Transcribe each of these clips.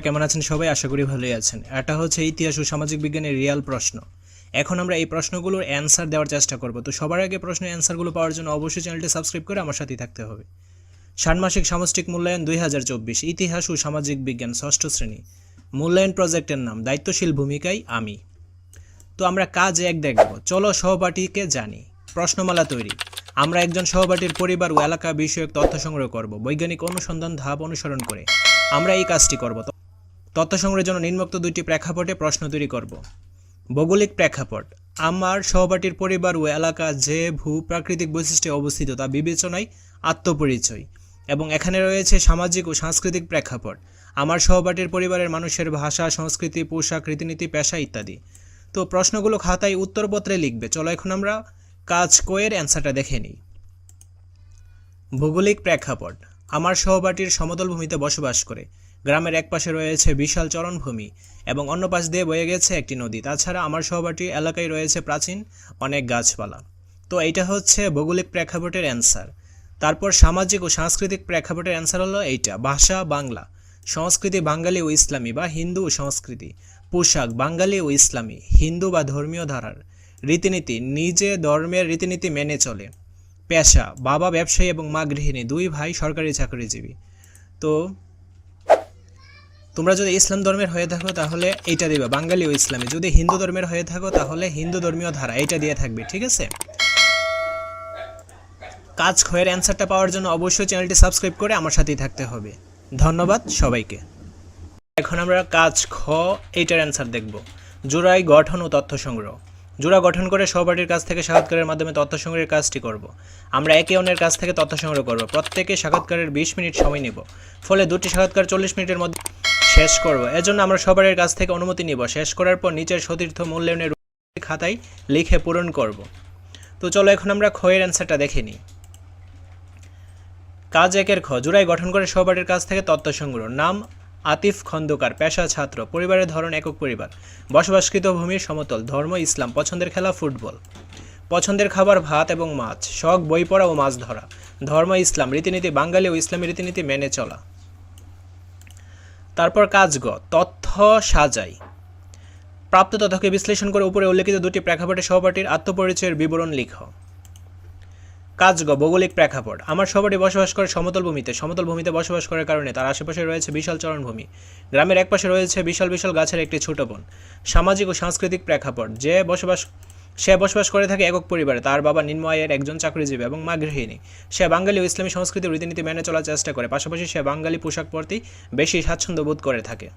কেমন আছেন সবাই? আশা করি ভালোই আছেন। এটা হচ্ছে ইতিহাস ও সামাজিক বিজ্ঞানের রিয়াল প্রশ্ন। এখন আমরা এই প্রশ্নগুলোর অ্যান্সার দেওয়ার চেষ্টা করব। তো সবার আগে প্রশ্নের অ্যান্সারগুলো পাওয়ার জন্য অবশ্যই চ্যানেলটি সাবস্ক্রাইব করে আমার সাথেই থাকতে হবে। ষান্মাসিক সামষ্টিক মূল্যায়ন 2024, ইতিহাস ও সামাজিক বিজ্ঞান, ষষ্ঠ শ্রেণী। মূল্যায়ন প্রজেক্টের নাম দায়িত্বশীল ভূমিকায় আমি। তো আমরা কাজ 1 দেখব। চলো সহপাঠীকে জানি। প্রশ্নমালা তৈরি। আমরা একজন সহপাঠীর পরিবার ও এলাকা বিষয়ক তথ্য সংগ্রহ করব বৈজ্ঞানিক অনুসন্ধান ধাপ অনুসরণ করে। আমরা এই কাজটি করব। তথ্য সংগ্রহের জন্য নিম্নোক্ত 2টি প্রেক্ষাপটে প্রশ্ন তৈরি করব। ভৌগোলিক প্রেক্ষাপট। আমার সহপাঠীর পরিবার ও এলাকা যে ভূ-প্রাকৃতিক বৈশিষ্ট্যে অবস্থিত তা বিবেচনায় আত্মপরিচয়। এবং এখানে রয়েছে সামাজিক ও সাংস্কৃতিক প্রেক্ষাপট। আমার সহপাঠীর পরিবারের মানুষের ভাষা, সংস্কৃতি, পোশাক, রীতিনীতি, পেশা ইত্যাদি। তো প্রশ্নগুলো খাতায় উত্তরপত্রে লিখবে। চলো এখন আমরা কাজ কয়ের অ্যান্সারটা দেখে নিই। ভৌগোলিক প্রেক্ষাপট। আমার সহপাঠীর সমতল ভূমিতে বসবাস করে। গ্রামের এক পাশে রয়েছে বিশাল চরণভূমি এবং অন্য পাশ দিয়ে বয়ে গেছে একটি নদী। তাছাড়া আমার সহপাঠীর এলাকায় রয়েছে প্রাচীন অনেক গাছপালা। তো এইটা হচ্ছে ভৌগোলিক প্রেক্ষাপটের অ্যান্সার। তারপর সামাজিক ও সাংস্কৃতিক প্রেক্ষাপটের অ্যান্সার হলো এইটা। ভাষা বাংলা, সংস্কৃতি বাঙালি ও ইসলামী বা হিন্দু ও সংস্কৃতি, পোশাক বাঙালি ও ইসলামী, হিন্দু বা ধর্মীয় ধারার, রীতিনীতি নিজে ধর্মের রীতিনীতি মেনে চলে, পেশা বাবা ব্যবসায়ী এবং মা গৃহিণী, 2 ভাই সরকারি চাকরিজীবী। তো তোমরা যদি ইসলাম ধর্মের হয়ে থাকো তাহলে এইটা দিবে বাঙালি ও ইসলামী, যদি হিন্দু ধর্মের হয়ে থাকো তাহলে হিন্দু ধর্মীয় ধারা এইটা দিয়ে থাকবে। ঠিক আছে, কাজ খয়ের অ্যান্সারটা পাওয়ার জন্য অবশ্যই চ্যানেলটি সাবস্ক্রাইব করে আমার সাথেই থাকতে হবে। ধন্যবাদ সবাইকে। এখন আমরা কাজ খ এইটার অ্যান্সার দেখব। জোড়াই গঠন ও তথ্য সংগ্রহ। জোড়া গঠন করে সহপাঠীর কাছ থেকে সাক্ষাৎকারের মাধ্যমে তথ্য সংগ্রহের কাজটি করব। আমরা একে অন্যের কাছ থেকে তথ্য সংগ্রহ করব। প্রত্যেকে সাক্ষাৎকারের 20 মিনিট সময় নেব। ফলে 2টি সাক্ষাৎকার 40 মিনিটের মধ্যে শেষ করব। এজন্য আমরা সহপাঠীর কাছ থেকে অনুমতি নিব। শেষ করার পর নিচের সতীর্থ মূল্যায়নের খাতায় লিখে পূরণ করব। তো চলো এখন আমরা খয়ের অ্যান্সারটা দেখে নিই। কাজ 1-এর খ। জোড়াই গঠন করে সহপাঠীর কাছ থেকে তথ্য সংগ্রহ। নাম আতিফ খন্দকার, পেশা ছাত্র, পরিবারের ধরন একক পরিবার, বসবাসকৃত ভূমির সমতল, ধর্ম ইসলাম, পছন্দের খেলা ফুটবল, পছন্দের খাবার ভাত এবং মাছ, শখ বই পড়া ও মাছ ধরা, ধর্ম ইসলাম, রীতিনীতি বাঙালি ও ইসলামী রীতিনীতি মেনে চলা। তারপর কাজ গ। তথ্য সাজাই। প্রাপ্ত তথ্যকে বিশ্লেষণ করে উপরে উল্লেখিত 2টি প্রেক্ষাপটে সহপাঠীর আত্মপরিচয়ের বিবরণ লিখো। কাজ গ। ভৌগোলিক প্রেক্ষাপট। আমার সহপাঠী বসবাস করে সমতল ভূমিতে। সমতল ভূমিতে বসবাস করার কারণে তার আশেপাশে রয়েছে বিশাল চরণভূমি। গ্রামের এক পাশে রয়েছে বিশাল বিশাল গাছের একটি ছোট বন। সামাজিক ও সাংস্কৃতিক প্রেক্ষাপট। সে বসবাস করে থাকে একক পরিবারে। তার বাবা নিম্ন আয়ের একজন চাকরিজীবী এবং মা গৃহিণী। সে বাঙালি ও ইসলামী সংস্কৃতি রীতিনীতি মেনে চলার চেষ্টা করে। পাশাপাশি সে বাঙালি পোশাক পরতেই বেশি স্বাচ্ছন্দ্য বোধ করে থাকে।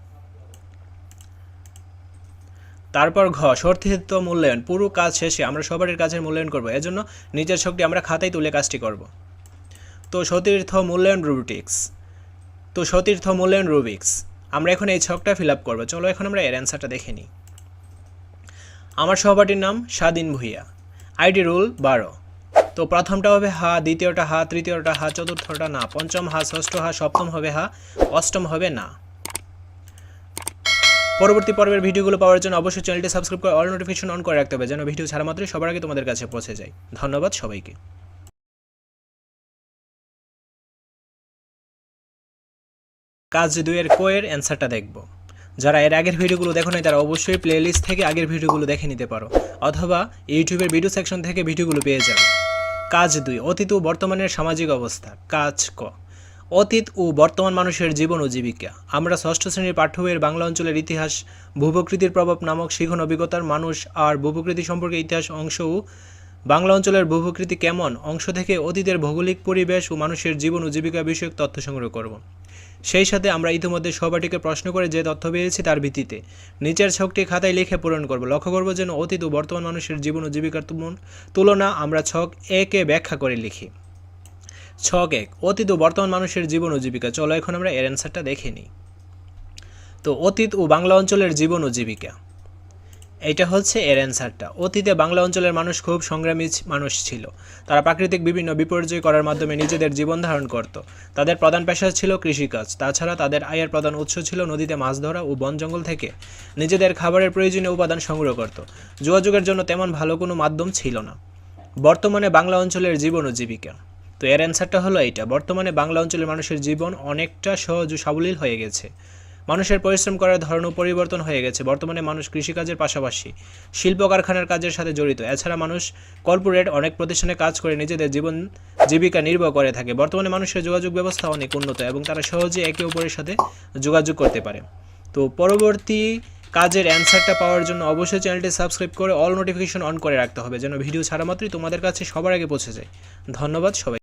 তারপর ঘ। সতীর্থ মূল্যায়ন। পুরো কাজ শেষে আমরা সহপাঠীর কাজের মূল্যায়ন করব। এজন্য নিজের ছকটি আমরা খাতায় তুলে কাজটি করব। তো সতীর্থ মূল্যায়ন রুবিক্স। আমরা এখন এই ছকটা ফিল আপ করবো। চলো এখন আমরা এর অ্যান্সারটা দেখে নিই। আমার সহপাঠীর নাম স্বাধীন ভূঁইয়া। ID rule 12। তো প্রথমটা হবে হা, দ্বিতীয়টা হা, তৃতীয়টা হা, চতুর্থটা না, পঞ্চম হা, ষষ্ঠ হা, সপ্তম হবে হা, অষ্টম হবে না। পরবর্তী পর্বের ভিডিওগুলো পাওয়ার জন্য অবশ্যই চ্যানেলটি সাবস্ক্রাইব করে অল নোটিফিকেশন অন করে রাখতে হবে, যেন ভিডিও ছাড়া মাত্রই সবার আগে তোমাদের কাছে পৌঁছে যায়। ধন্যবাদ সবাইকে। কাজ 2-এর কোয়ের অ্যান্সারটা দেখব। যারা এর আগের ভিডিওগুলো দেখো নাই তারা অবশ্যই প্লেলিস্ট থেকে আগের ভিডিওগুলো দেখে নিতে পারো, অথবা ইউটিউবের ভিডিও সেকশন থেকে ভিডিওগুলো পেয়ে যাবে। কাজ 2। অতীত ও বর্তমানের সামাজিক অবস্থা। কাজ ক। অতীত ও বর্তমান মানুষের জীবন ও জীবিকা। আমরা ষষ্ঠ শ্রেণীর পাঠ্য বইয়ের বাংলা অঞ্চলের ইতিহাস ভূপ্রকৃতির প্রভাব নামক শিখন অভিজ্ঞতার মানুষ আর ভূপ্রকৃতি সম্পর্কে ইতিহাস অংশ ও বাংলা অঞ্চলের ভূপ্রকৃতি কেমন অংশ থেকে অতীতের ভৌগোলিক পরিবেশ ও মানুষের জীবন ও জীবিকা বিষয়ক তথ্য সংগ্রহ করব। সেই সাথে আমরা ইতিমধ্যে সহপাঠীকে প্রশ্ন করে যে তথ্য পেয়েছি তার ভিত্তিতে নিচের ছকটি খাতায় লিখে পূরণ করব। লক্ষ্য করব যেন অতীত ও বর্তমান মানুষের জীবন ও জীবিকার তুলনা আমরা ছক 1-এ ব্যাখ্যা করে লিখি। ছক 1। অতীত ও বর্তমান মানুষের জীবন ও জীবিকা। চলো এখন আমরা এর অ্যান্সারটা দেখে নিই। তো অতীত ও বাংলা অঞ্চলের জীবন ও জীবিকা, এইটা হচ্ছে এর অ্যান্সারটা। অতীতে বাংলা অঞ্চলের মানুষ খুব সংগ্রামী মানুষ ছিল। তারা প্রাকৃতিক বিভিন্ন বিপর্যয় করার মাধ্যমে নিজেদের জীবন ধারণ করত। তাদের প্রধান পেশা ছিল কৃষিকাজ। তাছাড়া তাদের আয়ের প্রধান উৎস ছিল নদীতে মাছ ধরা ও বন জঙ্গল থেকে নিজেদের খাবারের প্রয়োজনীয় উপাদান সংগ্রহ করত। যোগাযোগের জন্য তেমন ভালো কোনো মাধ্যম ছিল না। বর্তমানে বাংলা অঞ্চলের জীবন ও জীবিকা। তো এর অ্যান্সারটা হলো এইটা। বর্তমানে বাংলা অঞ্চলের মানুষের জীবন অনেকটা সহজ ও সাবলীল হয়ে গেছে। মানুষের পরিশ্রম করার ধরনও পরিবর্তন হয়ে গেছে। বর্তমানে মানুষ কৃষিকাজের পাশাপাশি শিল্প কারখানার কাজের সাথে জড়িত। এছাড়া মানুষ কর্পোরেট অনেক প্রতিষ্ঠানে কাজ করে নিজেদের জীবিকা নির্বাহ করে থাকে। বর্তমানে মানুষের যোগাযোগ ব্যবস্থা অনেক উন্নত এবং তারা সহজে একে অপরের সাথে যোগাযোগ করতে পারে। তো পরবর্তী কাজের অ্যান্সারটা পাওয়ার জন্য অবশ্যই চ্যানেলটি সাবস্ক্রাইব করে অল নোটিফিকেশন অন করে রাখতে হবে, যেন ভিডিও ছাড়া মাত্রই তোমাদের কাছে সবার আগে পৌঁছে যায়। ধন্যবাদ সবাই।